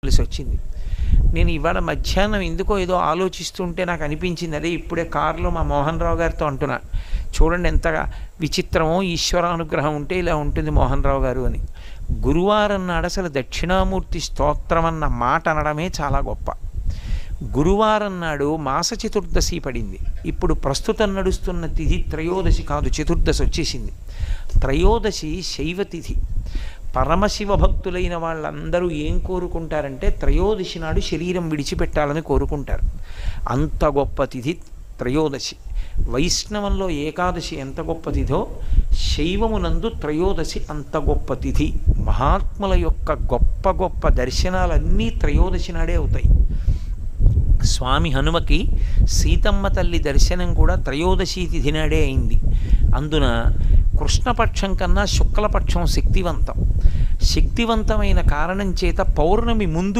కలిసి వచ్చింది. నేను ఇవాళ మధ్యాహ్నం ఎందుకో ఏదో ఆలోచిస్తుంటే నాకు అనిపించింది, అదే ఇప్పుడే కారులో మా మోహన్ రావు గారితో అంటున్నా, చూడండి ఎంత విచిత్రమో, ఈశ్వరానుగ్రహం ఉంటే ఇలా ఉంటుంది మోహన్ రావు గారు అని. గురువారం నాడు అసలు దక్షిణామూర్తి స్తోత్రం అన్న మాట అనడమే చాలా గొప్ప. గురువారం నాడు మాస చతుర్దశి పడింది. ఇప్పుడు ప్రస్తుతం నడుస్తున్న తిథి త్రయోదశి కాదు, చతుర్దశి వచ్చేసింది. త్రయోదశి శైవ తిథి. పరమశివ భక్తులైన వాళ్ళందరూ ఏం కోరుకుంటారంటే త్రయోదశి నాడు శరీరం విడిచిపెట్టాలని కోరుకుంటారు. అంత గొప్ప తిథి త్రయోదశి. వైష్ణవంలో ఏకాదశి ఎంత గొప్ప తిథో, శైవమునందు త్రయోదశి అంత గొప్ప తిథి. మహాత్ముల యొక్క గొప్ప గొప్ప దర్శనాలన్నీ త్రయోదశి నాడే అవుతాయి. స్వామి హనుమకి సీతమ్మ తల్లి దర్శనం కూడా త్రయోదశి తిథి నాడే అయింది. అందున కృష్ణపక్షం కన్నా శుక్లపక్షం శక్తివంతం. శక్తివంతమైన కారణం చేత పౌర్ణమి ముందు